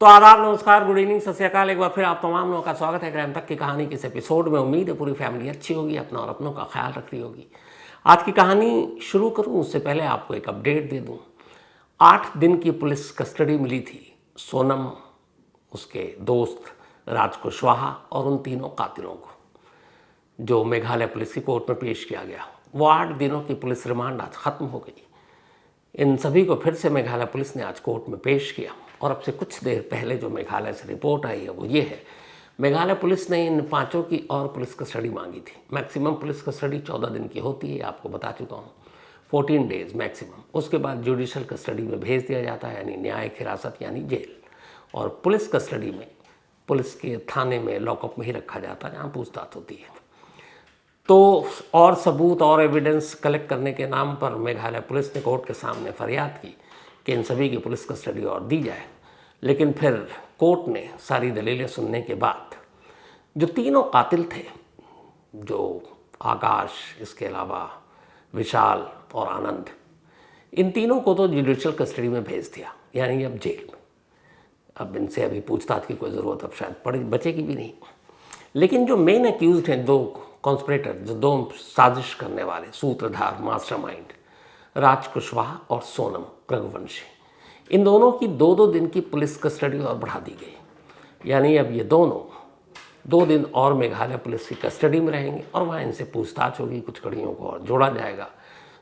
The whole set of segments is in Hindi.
तो आदाब, नमस्कार, गुड इवनिंग, सत श्री अकाल। एक बार फिर आप तमाम लोगों का स्वागत है क्राइम तक की कहानी के इस एपिसोड में। उम्मीद है पूरी फैमिली अच्छी होगी, अपना और अपनों का ख्याल रख रही होगी। आज की कहानी शुरू करूं उससे पहले आपको एक अपडेट दे दूं। 8 दिन की पुलिस कस्टडी मिली थी सोनम, उसके दोस्त राज कुशवाहा और उन तीनों कातिलों को, जो मेघालय पुलिस की कोर्ट में पेश किया गया। वो 8 दिनों की पुलिस रिमांड आज ख़त्म हो गई। इन सभी को फिर से मेघालय पुलिस ने आज कोर्ट में पेश किया। और अब से कुछ देर पहले जो मेघालय से रिपोर्ट आई है वो ये है, मेघालय पुलिस ने इन 5 की और पुलिस कस्टडी मांगी थी। मैक्सिमम पुलिस कस्टडी 14 दिन की होती है, आपको बता चुका हूँ, 14 डेज़ मैक्सिमम। उसके बाद जुडिशल कस्टडी में भेज दिया जाता है, यानी न्यायिक हिरासत यानी जेल। और पुलिस कस्टडी में पुलिस के थाने में लॉकअप में ही रखा जाता है, जहाँ पूछताछ होती है। तो और सबूत और एविडेंस कलेक्ट करने के नाम पर मेघालय पुलिस ने कोर्ट के सामने फरियाद की कि इन सभी की पुलिस कस्टडी और दी जाए। लेकिन फिर कोर्ट ने सारी दलीलें सुनने के बाद जो तीनों कातिल थे, जो आकाश, इसके अलावा विशाल और आनंद, इन तीनों को तो जुडिशियल कस्टडी में भेज दिया, यानी अब जेल में। अब इनसे अभी पूछताछ की कोई ज़रूरत अब शायद बचेगी भी नहीं। लेकिन जो मेन एक्यूज्ड हैं, 2 कॉन्स्पिरेटर, जो 2 साजिश करने वाले, सूत्रधार, मास्टरमाइंड, राज कुशवाहा और सोनम रघुवंशी, इन दोनों की 2-2 दिन की पुलिस कस्टडी और बढ़ा दी गई। यानी अब ये दोनों 2 दिन और मेघालय पुलिस की कस्टडी में रहेंगे और वहाँ इनसे पूछताछ होगी, कुछ कड़ियों को और जोड़ा जाएगा,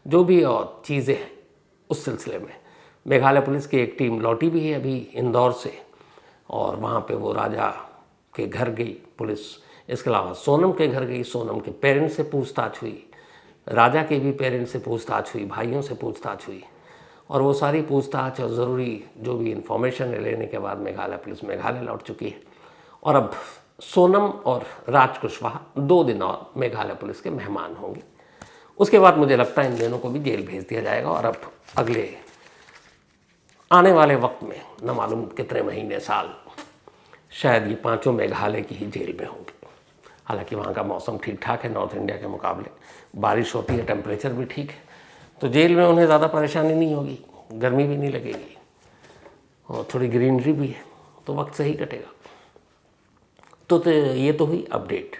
जो भी और चीज़ें हैं उस सिलसिले में। मेघालय पुलिस की एक टीम लौटी भी है अभी इंदौर से, और वहाँ पे वो राजा के घर गई पुलिस। इसके अलावा सोनम के घर गई, सोनम के पेरेंट्स से पूछताछ हुई, राजा के भी पेरेंट्स से पूछताछ हुई, भाइयों से पूछताछ हुई। और वो सारी पूछताछ और ज़रूरी जो भी इन्फॉर्मेशन लेने के बाद मेघालय पुलिस मेघालय लौट चुकी है। और अब सोनम और राज कुशवाहा 2 दिन और मेघालय पुलिस के मेहमान होंगे। उसके बाद मुझे लगता है इन दोनों को भी जेल भेज दिया जाएगा। और अब अगले आने वाले वक्त में न मालूम कितने महीने, साल, शायद ये 5 मेघालय की ही जेल में होंगे। हालांकि वहाँ का मौसम ठीक ठाक है, नॉर्थ इंडिया के मुकाबले बारिश होती है, टेम्परेचर भी ठीक है, तो जेल में उन्हें ज़्यादा परेशानी नहीं होगी, गर्मी भी नहीं लगेगी और थोड़ी ग्रीनरी भी है, तो वक्त सही कटेगा। तो ये तो हुई अपडेट।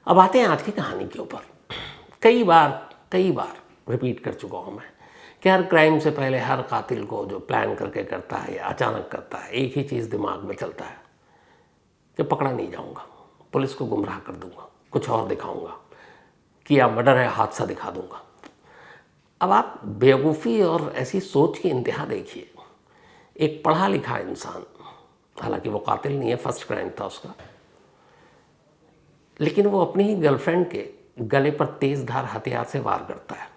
अब आते हैं आज की कहानी के ऊपर। कई बार रिपीट कर चुका हूँ मैं कि हर क्राइम से पहले हर कातिल को जो प्लान करके करता है या अचानक करता है, एक ही चीज़ दिमाग में चलता है कि पकड़ा नहीं जाऊँगा, पुलिस को गुमराह कर दूँगा, कुछ और दिखाऊँगा, किया मर्डर है, हादसा दिखा दूँगा। अब आप बेवकूफ़ी और ऐसी सोच की इंतहा देखिए। एक पढ़ा लिखा इंसान, हालांकि वो कातिल नहीं है, फर्स्ट क्राइम था उसका, लेकिन वो अपनी ही गर्लफ्रेंड के गले पर तेज़ धार हथियार से वार करता है,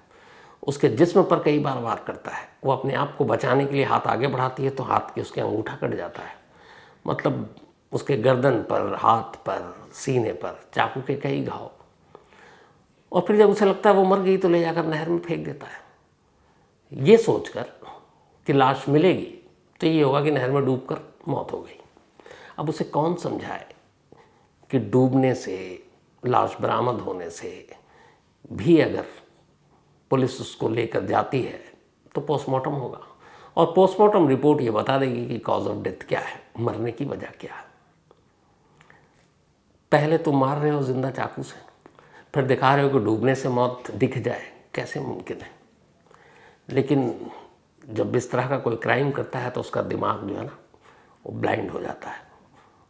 उसके जिस्म पर कई बार वार करता है। वो अपने आप को बचाने के लिए हाथ आगे बढ़ाती है तो हाथ के उसके अंगूठा कट जाता है। मतलब उसके गर्दन पर, हाथ पर, सीने पर चाकू के कई घाव। और फिर जब उसे लगता है वो मर गई तो ले जाकर नहर में फेंक देता है, ये सोचकर कि लाश मिलेगी तो ये होगा कि नहर में डूबकर मौत हो गई। अब उसे कौन समझाए कि डूबने से, लाश बरामद होने से भी अगर पुलिस उसको लेकर जाती है तो पोस्टमार्टम होगा, और पोस्टमार्टम रिपोर्ट ये बता देगी कि कॉज ऑफ डेथ क्या है, मरने की वजह क्या है। पहले तो मार रहे हो जिंदा चाकू से, फिर दिखा रहे हो कि डूबने से मौत दिख जाए, कैसे मुमकिन है। लेकिन जब इस तरह का कोई क्राइम करता है तो उसका दिमाग जो है ना, वो ब्लाइंड हो जाता है,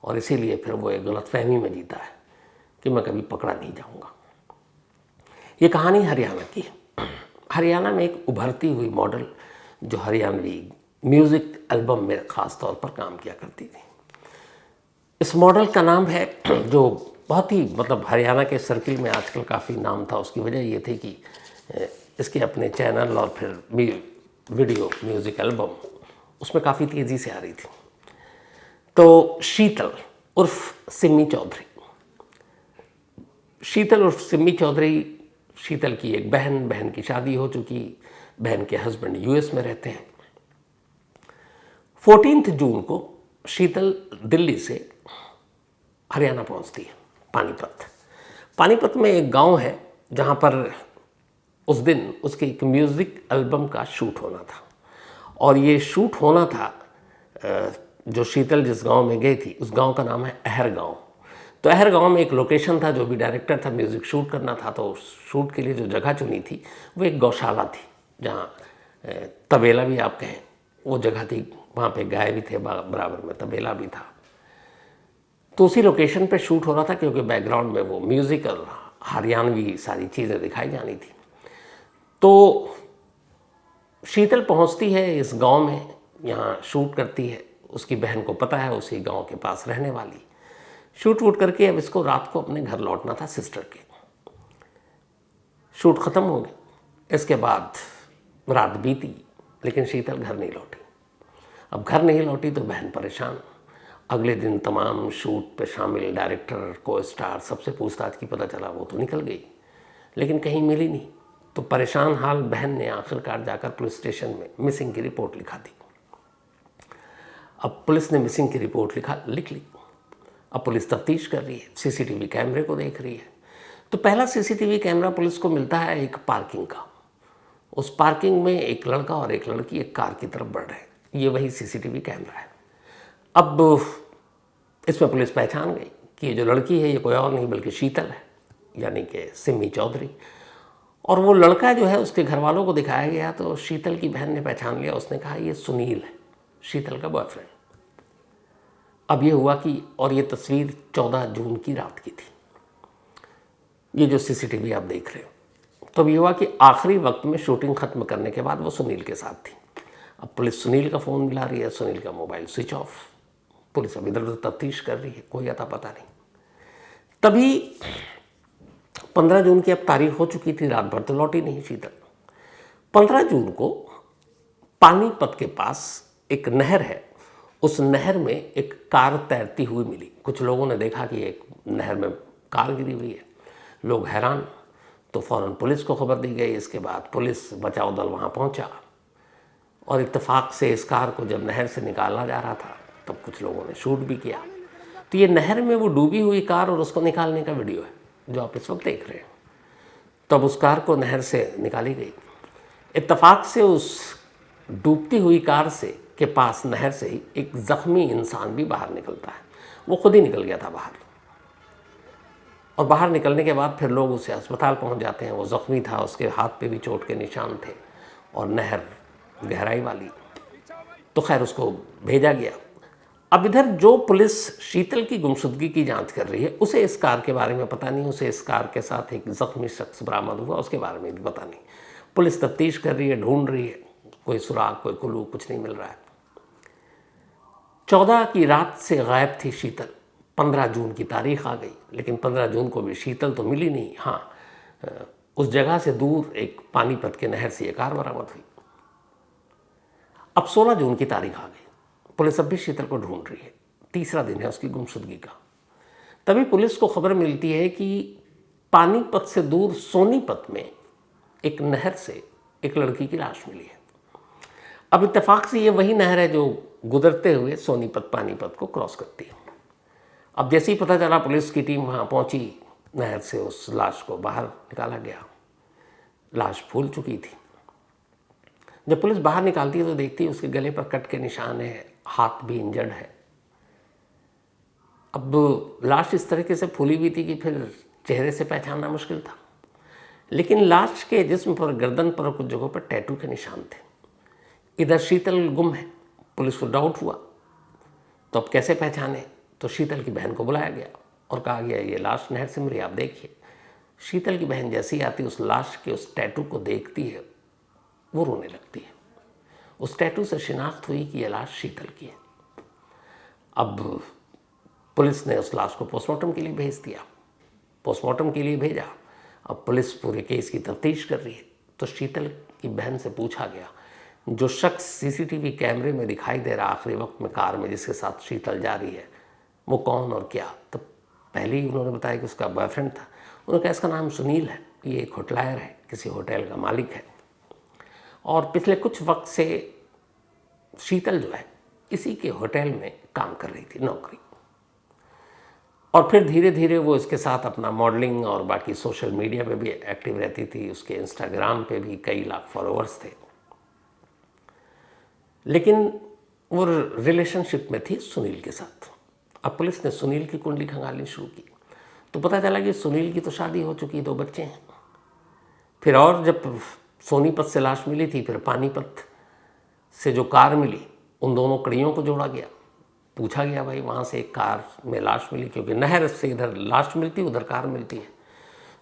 और इसीलिए फिर वो एक गलतफहमी में जीता है कि मैं कभी पकड़ा नहीं जाऊंगा। ये कहानी हरियाणा की है। हरियाणा में एक उभरती हुई मॉडल जो हरियाणवी म्यूज़िक एल्बम में ख़ास तौर पर काम किया करती थी। इस मॉडल का नाम है, जो बहुत ही मतलब हरियाणा के सर्किल में आजकल काफ़ी नाम था, उसकी वजह ये थी कि इसके अपने चैनल और फिर वीडियो म्यूज़िक एल्बम उसमें काफ़ी तेज़ी से आ रही थी। तो शीतल उर्फ सिमी चौधरी, शीतल उर्फ सिमी चौधरी, शीतल की एक बहन की शादी हो चुकी, बहन के हस्बैंड यूएस में रहते हैं। 14 जून को शीतल दिल्ली से हरियाणा पहुंचती है, पानीपत में एक गांव है जहां पर उस दिन उसके एक म्यूज़िक एल्बम का शूट होना था। और ये शूट होना था जो शीतल जिस गांव में गई थी उस गांव का नाम है अहर गांव। तो अहर गांव में एक लोकेशन था, जो भी डायरेक्टर था, म्यूज़िक शूट करना था, तो शूट के लिए जो जगह चुनी थी वो एक गौशाला थी, जहाँ तबेला भी आप कहें वो जगह थी। वहाँ पे गाय भी थे, बराबर में तबेला भी था। तो उसी लोकेशन पे शूट हो रहा था, क्योंकि बैकग्राउंड में वो म्यूज़िक और हरियाणवी सारी चीज़ें दिखाई जानी थी। तो शीतल पहुंचती है इस गांव में, यहाँ शूट करती है। उसकी बहन को पता है, उसी गांव के पास रहने वाली। शूट वूट करके अब इसको रात को अपने घर लौटना था सिस्टर के। शूट ख़त्म हो गया। इसके बाद रात बीती, लेकिन शीतल घर नहीं लौटी। अब घर नहीं लौटी तो बहन परेशान। अगले दिन तमाम शूट पे शामिल डायरेक्टर, को स्टार सबसे पूछताछ की, पता चला वो तो निकल गई, लेकिन कहीं मिली नहीं। तो परेशान हाल बहन ने आखिरकार जाकर पुलिस स्टेशन में मिसिंग की रिपोर्ट लिखा दी। अब पुलिस ने मिसिंग की रिपोर्ट लिख ली। अब पुलिस तफ्तीश कर रही है, सीसीटीवी कैमरे को देख रही है। तो पहला सीसीटीवी कैमरा पुलिस को मिलता है एक पार्किंग का। उस पार्किंग में एक लड़का और एक लड़की एक कार की तरफ बढ़ रहे हैं। ये वही सीसीटीवी कैमरा है। अब इसमें पुलिस पहचान गई कि ये जो लड़की है ये कोई और नहीं बल्कि शीतल है, यानी कि सिमी चौधरी। और वो लड़का जो है उसके घर वालों को दिखाया गया, तो शीतल की बहन ने पहचान लिया। उसने कहा ये सुनील है, शीतल का बॉयफ्रेंड। अब ये हुआ कि, और ये तस्वीर 14 जून की रात की थी, ये जो सीसीटीवी आप देख रहे हो। तो अब ये हुआ कि आखिरी वक्त में शूटिंग ख़त्म करने के बाद वो सुनील के साथ थी। अब पुलिस सुनील का फ़ोन मिला रही है, सुनील का मोबाइल स्विच ऑफ। पुलिस अब इधर उधर तफ्तीश कर रही है, कोई अता पता नहीं। तभी 15 जून की अब तारीख हो चुकी थी, रात भर तो लौटी नहीं शीतल। 15 जून को पानीपत के पास एक नहर है, उस नहर में एक कार तैरती हुई मिली। कुछ लोगों ने देखा कि एक नहर में कार गिरी हुई है। लोग हैरान, तो फ़ौरन पुलिस को खबर दी गई। इसके बाद पुलिस बचाव दल वहाँ पहुँचा, और इत्तेफाक से इस कार को जब नहर से निकाला जा रहा था तब कुछ लोगों ने शूट भी किया। तो ये नहर में वो डूबी हुई कार और उसको निकालने का वीडियो है जो आप इस वक्त देख रहे हैं। तब उस कार को नहर से निकाली गई। इत्तेफाक से उस डूबती हुई कार से के पास नहर से ही एक ज़ख्मी इंसान भी बाहर निकलता है। वो खुद ही निकल गया था बाहर, और बाहर निकलने के बाद फिर लोग उसे अस्पताल पहुंच जाते हैं। वो ज़ख्मी था, उसके हाथ पे भी चोट के निशान थे, और नहर गहराई वाली। तो खैर उसको भेजा गया। अब इधर जो पुलिस शीतल की गुमशुदगी की जांच कर रही है, उसे इस कार के बारे में पता नहीं। उसे इस कार के साथ एक ज़ख्मी शख्स बरामद हुआ, उसके बारे में भी पता नहीं। पुलिस तफ्तीश कर रही है, ढूंढ रही है, कोई सुराग, कोई कुलू, कुछ नहीं मिल रहा है। 14 की रात से गायब थी शीतल। 15 जून की तारीख आ गई, लेकिन 15 जून को भी शीतल तो मिली नहीं। हाँ, उस जगह से दूर एक पानीपत के नहर से ये कार बरामद हुई। अब 16 जून की तारीख आ गई। पुलिस अब भी शीतल को ढूंढ रही है। तीसरा दिन है उसकी गुमशुदगी का। तभी पुलिस को खबर मिलती है कि पानीपत से दूर सोनीपत में एक नहर से एक लड़की की लाश मिली है। अब इत्तेफाक से ये वही नहर है जो गुजरते हुए सोनीपत पानीपत को क्रॉस करती है। अब जैसे ही पता चला, पुलिस की टीम वहाँ पहुँची। नहर से उस लाश को बाहर निकाला गया। लाश फूल चुकी थी। जब पुलिस बाहर निकालती है तो देखती है उसके गले पर कट के निशान है, हाथ भी इंजर्ड है। अब लाश इस तरीके से फूली हुई थी कि फिर चेहरे से पहचानना मुश्किल था। लेकिन लाश के जिस्म पर, गर्दन पर, कुछ जगहों पर टैटू के निशान थे। इधर शीतल गुम है। पुलिस को डाउट हुआ, तो अब कैसे पहचाने? तो शीतल की बहन को बुलाया गया और कहा गया ये लाश नहर से मिली, आप देखिए। शीतल की बहन जैसे ही आती, उस लाश के उस टैटू को देखती है, वो रोने लगती है। उस टैटू से शिनाख्त हुई कि यह लाश शीतल की है। अब पुलिस ने उस लाश को पोस्टमार्टम के लिए भेज दिया। पोस्टमार्टम के लिए भेजा। अब पुलिस पूरे केस की तफ्तीश कर रही है। तो शीतल की बहन से पूछा गया, जो शख्स सीसीटीवी कैमरे में दिखाई दे रहा आखिरी वक्त में कार में, जिसके साथ शीतल जा रही है, वो कौन और क्या? तो पहले ही उन्होंने बताया कि उसका बॉयफ्रेंड था। उन्होंने कहा इसका नाम सुनील है, ये एक होटलायर है, किसी होटल का मालिक है, और पिछले कुछ वक्त से शीतल जो है इसी के होटल में काम कर रही थी, नौकरी। और फिर धीरे धीरे वो इसके साथ अपना मॉडलिंग और बाकी सोशल मीडिया पे भी एक्टिव रहती थी। उसके इंस्टाग्राम पे भी कई लाख फॉलोअर्स थे। लेकिन वो रिलेशनशिप में थी सुनील के साथ। अब पुलिस ने सुनील की कुंडली खंगालनी शुरू की तो पता चला कि सुनील की तो शादी हो चुकी, 2 बच्चे हैं। फिर और जब सोनीपत से लाश मिली थी, फिर पानीपत से जो कार मिली, उन दोनों कड़ियों को जोड़ा गया। पूछा गया भाई वहाँ से एक कार में लाश मिली, क्योंकि नहर से इधर लाश मिलती, उधर कार मिलती है।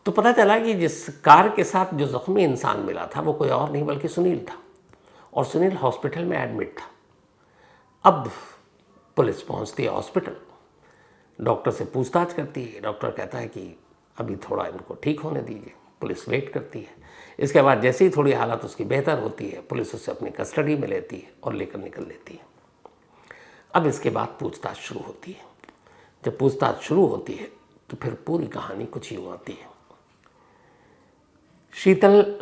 तो पता चला कि जिस कार के साथ जो जख्मी इंसान मिला था वो कोई और नहीं बल्कि सुनील था, और सुनील हॉस्पिटल में एडमिट था। अब पुलिस पहुंचती है हॉस्पिटल, डॉक्टर से पूछताछ करती है। डॉक्टर कहता है कि अभी थोड़ा इनको ठीक होने दीजिए। पुलिस वेट करती है। इसके बाद जैसे ही थोड़ी हालत उसकी बेहतर होती है, पुलिस उसे अपनी कस्टडी में लेती है और लेकर निकल लेती है। अब इसके बाद पूछताछ शुरू होती है। जब पूछताछ शुरू होती है तो फिर पूरी कहानी कुछ यूँ आती है। शीतल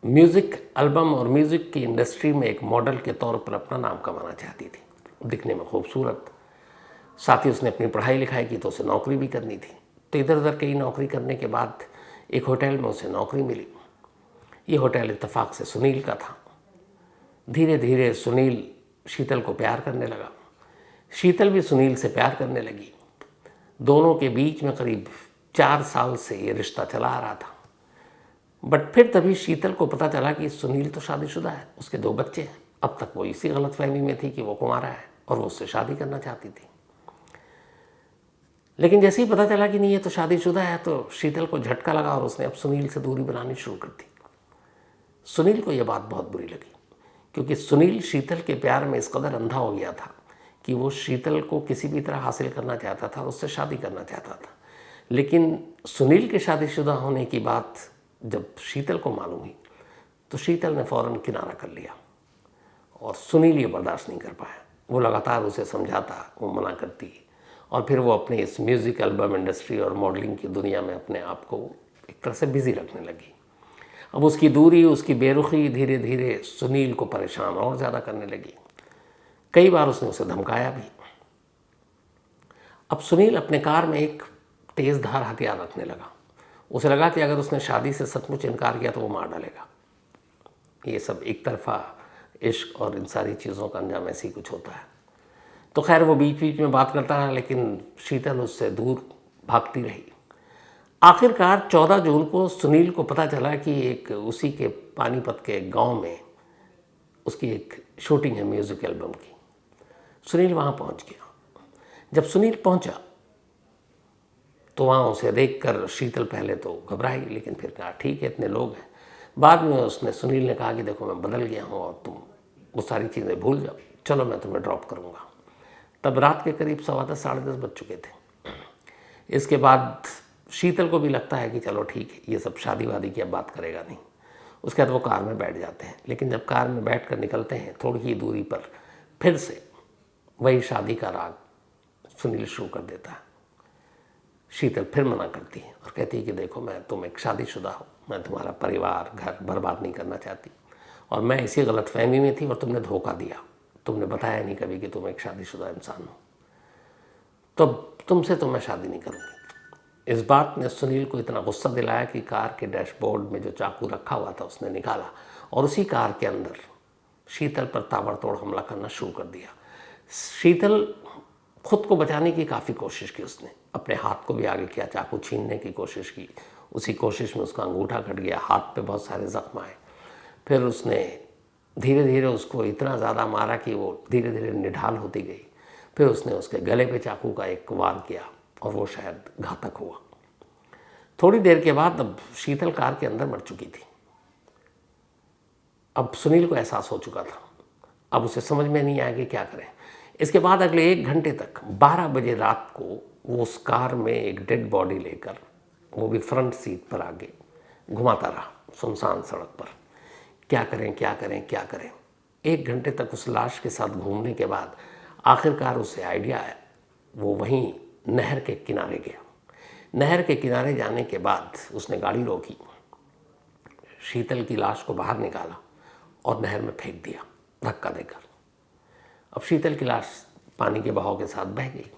म्यूज़िक एल्बम और म्यूज़िक की इंडस्ट्री में एक मॉडल के तौर पर अपना नाम कमाना चाहती थी। दिखने में खूबसूरत, साथ ही उसने अपनी पढ़ाई लिखाई की तो उसे नौकरी भी करनी थी। तो इधर उधर कई नौकरी करने के बाद एक होटल में उसे नौकरी मिली। ये होटल इत्तेफाक से सुनील का था। धीरे धीरे सुनील शीतल को प्यार करने लगा, शीतल भी सुनील से प्यार करने लगी। दोनों के बीच में करीब 4 साल से ये रिश्ता चला आ रहा था। बट फिर तभी शीतल को पता चला कि सुनील तो शादीशुदा है, उसके 2 बच्चे हैं। अब तक वो इसी गलतफहमी में थी कि वो कुंवारा है और वो उससे शादी करना चाहती थी। लेकिन जैसे ही पता चला कि नहीं ये तो शादीशुदा है, तो शीतल को झटका लगा और उसने अब सुनील से दूरी बनानी शुरू कर दी। सुनील को यह बात बहुत बुरी लगी, क्योंकि सुनील शीतल के प्यार में इस कदर अंधा हो गया था कि वो शीतल को किसी भी तरह हासिल करना चाहता था और उससे शादी करना चाहता था। लेकिन सुनील के शादीशुदा होने की बात जब शीतल को मालूम हुई तो शीतल ने फ़ौरन किनारा कर लिया और सुनील ये बर्दाश्त नहीं कर पाया। वो लगातार उसे समझाता, वो मना करती, और फिर वो अपने इस म्यूज़िक एल्बम इंडस्ट्री और मॉडलिंग की दुनिया में अपने आप को एक तरह से बिज़ी रखने लगी। अब उसकी दूरी, उसकी बेरुखी धीरे धीरे सुनील को परेशान और ज़्यादा करने लगी। कई बार उसने उसे धमकाया भी। अब सुनील अपने कार में एक तेज़ धार हथियार रखने लगा। उसे लगा कि अगर उसने शादी से सचमुच इनकार किया तो वो मार डालेगा। ये सब एक तरफा इश्क और इन सारी चीज़ों का अंजाम ऐसे ही कुछ होता है। तो खैर वो बीच बीच में बात करता रहा, लेकिन शीतल उससे दूर भागती रही। आखिरकार 14 जून को सुनील को पता चला कि एक उसी के पानीपत के गांव में उसकी एक शूटिंग है म्यूज़िक एल्बम की। सुनील वहाँ पहुँच गया। जब सुनील पहुँचा तो वहाँ उसे देखकर शीतल पहले तो घबराई, लेकिन फिर कहा ठीक है, इतने लोग हैं। बाद में उसने सुनील ने कहा कि देखो मैं बदल गया हूँ और तुम वो सारी चीज़ें भूल जाओ, चलो मैं तुम्हें ड्रॉप करूँगा। तब रात के करीब 10:15 साढ़े 10 बज चुके थे। इसके बाद शीतल को भी लगता है कि चलो ठीक है, ये सब शादी वादी की अब बात करेगा नहीं। उसके बाद वो कार में बैठ जाते हैं। लेकिन जब कार में बैठ कर निकलते हैं, थोड़ी ही दूरी पर फिर से वही शादी का राग सुनील शुरू कर देता है। शीतल फिर मना करती है और कहती है कि देखो मैं तुम एक शादीशुदा हो, मैं तुम्हारा परिवार घर बर्बाद नहीं करना चाहती, और मैं इसी गलतफहमी में थी और तुमने धोखा दिया। तुमने बताया नहीं कभी कि तुम एक शादीशुदा इंसान हो, तो तुमसे तो मैं शादी नहीं करूँगी। इस बात ने सुनील को इतना गुस्सा दिलाया कि कार के डैशबोर्ड में जो चाकू रखा हुआ था उसने निकाला और उसी कार के अंदर शीतल पर ताबड़तोड़ हमला करना शुरू कर दिया। शीतल खुद को बचाने की काफ़ी कोशिश की उसने, अपने हाथ को भी आगे किया, चाकू छीनने की कोशिश की। उसी कोशिश में उसका अंगूठा कट गया, हाथ पे बहुत सारे जख्म आए। फिर उसने धीरे धीरे उसको इतना ज़्यादा मारा कि वो धीरे धीरे निढाल होती गई। फिर उसने उसके गले पे चाकू का एक वार किया और वो शायद घातक हुआ। थोड़ी देर के बाद अब शीतल कार के अंदर मर चुकी थी। अब सुनील को एहसास हो चुका था। अब उसे समझ में नहीं आया कि क्या करें। इसके बाद अगले 1 घंटे तक 12 बजे रात को वो उस कार में एक डेड बॉडी लेकर, वो भी फ्रंट सीट पर आगे, घुमाता रहा सुनसान सड़क पर। क्या करें क्या करें क्या करें। 1 घंटे तक उस लाश के साथ घूमने के बाद आखिरकार उसे आइडिया आया। वो वहीं नहर के किनारे गया। नहर के किनारे जाने के बाद उसने गाड़ी रोकी, शीतल की लाश को बाहर निकाला और नहर में फेंक दिया धक्का देकर। अब शीतल की लाश पानी के बहाव के साथ बह गई।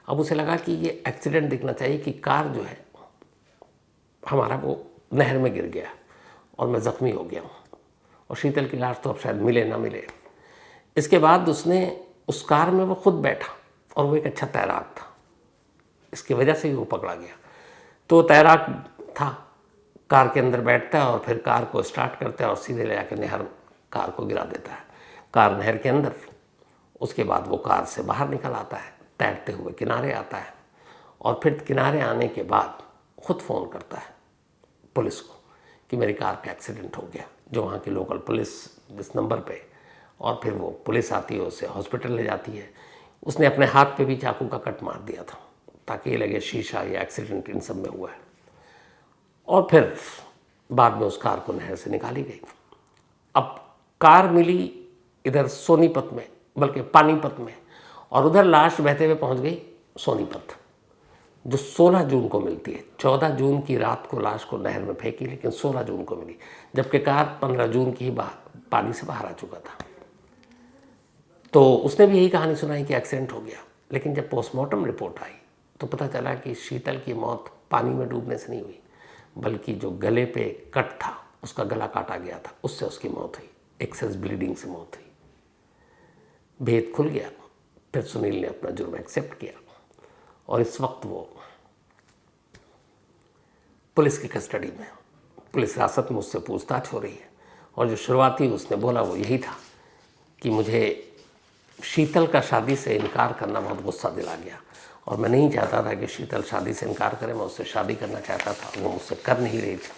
अब उसे लगा कि ये एक्सीडेंट दिखना चाहिए कि कार जो है हमारा वो नहर में गिर गया और मैं ज़ख्मी हो गया हूँ और शीतल की लाश तो अब शायद मिले ना मिले। इसके बाद उसने उस कार में वो खुद बैठा और वो एक अच्छा तैराक था, इसकी वजह से ही वो पकड़ा गया। तो तैराक था, कार के अंदर बैठता है और फिर कार को स्टार्ट करता है और सीधे ले जाकर नहर कार को गिरा देता है, कार नहर के अंदर। उसके बाद वो कार से बाहर निकल आता है, तैरते हुए किनारे आता है और फिर किनारे आने के बाद खुद फ़ोन करता है पुलिस को कि मेरी कार का एक्सीडेंट हो गया, जो वहाँ की लोकल पुलिस इस नंबर पे, और फिर वो पुलिस आती है, उसे हॉस्पिटल ले जाती है। उसने अपने हाथ पे भी चाकू का कट मार दिया था ताकि ये लगे शीशा या एक्सीडेंट इन सब में हुआ है। और फिर बाद में उस कार को नहर से निकाली गई। अब कार मिली इधर सोनीपत में, बल्कि पानीपत में, और उधर लाश बहते हुए पहुंच गई सोनीपत, जो 16 जून को मिलती है। 14 जून की रात को लाश को नहर में फेंकी, लेकिन 16 जून को मिली, जबकि कार 15 जून की ही पानी से बाहर आ चुका था। तो उसने भी यही कहानी सुनाई कि एक्सीडेंट हो गया, लेकिन जब पोस्टमार्टम रिपोर्ट आई तो पता चला कि शीतल की मौत पानी में डूबने से नहीं हुई, बल्कि जो गले पे कट था, उसका गला काटा गया था, उससे उसकी मौत हुई, एक्सेस ब्लीडिंग से मौत हुई। भेद खुल गया। फिर सुनील ने अपना जुर्म एक्सेप्ट किया और इस वक्त वो पुलिस की कस्टडी में, पुलिस हिरासत में, उससे पूछताछ हो रही है। और जो शुरुआती उसने बोला वो यही था कि मुझे शीतल का शादी से इनकार करना बहुत गुस्सा दिला गया और मैं नहीं चाहता था कि शीतल शादी से इनकार करे, मैं उससे शादी करना चाहता था, वो मुझसे कर नहीं रही थी।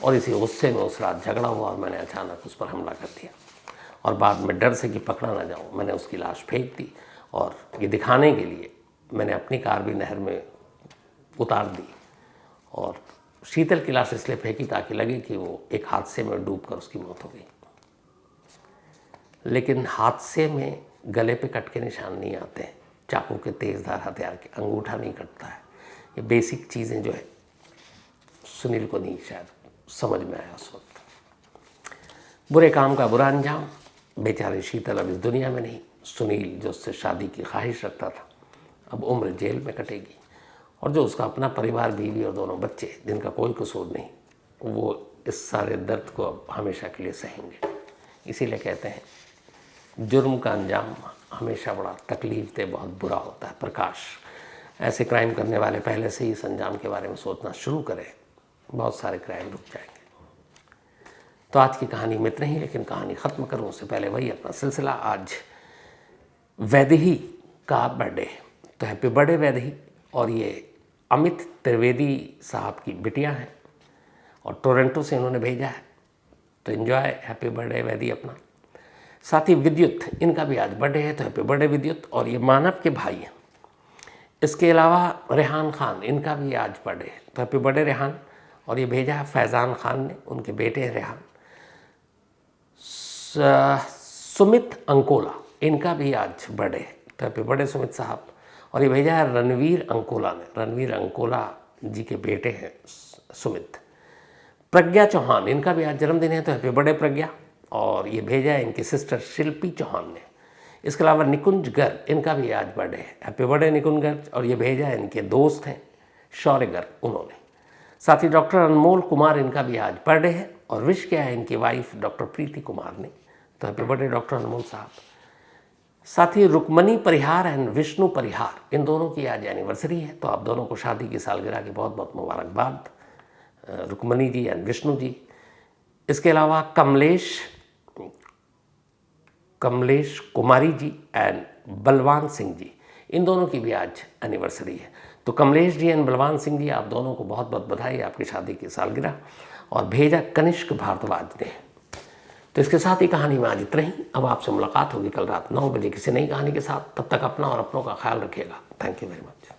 और इसी गुस्से में उस रात झगड़ा हुआ और मैंने अचानक उस पर हमला कर दिया और बाद में डर से कि पकड़ा ना जाऊँ मैंने उसकी लाश फेंक दी। और ये दिखाने के लिए मैंने अपनी कार भी नहर में उतार दी और शीतल की लाश इसलिए फेंकी ताकि लगे कि वो एक हादसे में डूबकर उसकी मौत हो गई। लेकिन हादसे में गले पे कट के निशान नहीं आते हैं, चाकू के तेज़धार हथियार के, अंगूठा नहीं कटता है। ये बेसिक चीज़ें जो है सुनील को नहीं शायद समझ में आया उस वक्त। बुरे काम का बुरा अंजाम। बेचारे शीतल अब इस दुनिया में नहीं, सुनील जो उससे शादी की ख्वाहिश रखता था अब उम्र जेल में कटेगी। और जो उसका अपना परिवार, बीवी और दोनों बच्चे, जिनका कोई कसूर नहीं, वो इस सारे दर्द को अब हमेशा के लिए सहेंगे। इसीलिए कहते हैं जुर्म का अंजाम हमेशा बड़ा तकलीफ दे, बहुत बुरा होता है। प्रकाश, ऐसे क्राइम करने वाले पहले से ही इस अंजाम के बारे में सोचना शुरू करें, बहुत सारे क्राइम रुक जाएंगे। तो आज की कहानी में इतना ही, लेकिन कहानी ख़त्म करूँ उससे पहले वही अपना सिलसिला। आज वैदेही का बर्थडे है, तो हैप्पी बर्थडे वैदेही। और ये अमित त्रिवेदी साहब की बिटिया हैं और टोरंटो से इन्होंने भेजा है, तो एंजॉय, हैप्पी बर्थडे वैदी अपना। साथ ही विद्युत, इनका भी आज बर्थडे है, तो हैप्पी बर्थडे विद्युत। और ये मानव के भाई हैं। इसके अलावा रेहान खान, इनका भी आज बर्थडे है, तो हैप्पी बर्थडे रेहान। और ये भेजा है फैज़ान खान ने, उनके बेटे हैं रेहान। सुमित अंकोला, इनका भी आज बर्थडे है, तो हैप्पी बर्थडे सुमित साहब। और ये भेजा है रणवीर अंकोला ने, रणवीर अंकोला जी के बेटे हैं सुमित। प्रज्ञा चौहान, इनका भी आज जन्मदिन है, तो हैप्पी बर्थडे प्रज्ञा। और ये भेजा है इनकी सिस्टर शिल्पी चौहान ने। इसके अलावा निकुंज गर्ग, इनका भी आज बर्थडे है, हैप्पी बर्थडे निकुंज गर्ग। और ये भेजा है इनके दोस्त हैं शौर्य गर्ग, उन्होंने। साथ ही डॉक्टर अनमोल कुमार, इनका भी आज बर्थडे है और विश किया है इनकी वाइफ डॉक्टर प्रीति कुमार ने, तो हैप्पी बर्थडे डॉक्टर अनमोल साहब। साथ ही रुक्मणी परिहार एंड विष्णु परिहार, इन दोनों की आज एनिवर्सरी है, तो आप दोनों को शादी की सालगिरह की बहुत बहुत मुबारकबाद, रुक्मणी जी एंड विष्णु जी। इसके अलावा कमलेश कुमारी जी एंड बलवान सिंह जी, इन दोनों की भी आज एनिवर्सरी है, तो कमलेश जी एंड बलवान सिंह जी, आप दोनों को बहुत बहुत बधाई आपकी शादी की सालगिरह। और भेजा कनिष्क भारद्वाज ने। तो इसके साथ ही कहानी में आज इतना ही। अब आपसे मुलाकात होगी कल रात 9 बजे किसी नई कहानी के साथ। तब तक अपना और अपनों का ख्याल रखिएगा। Thank you very much.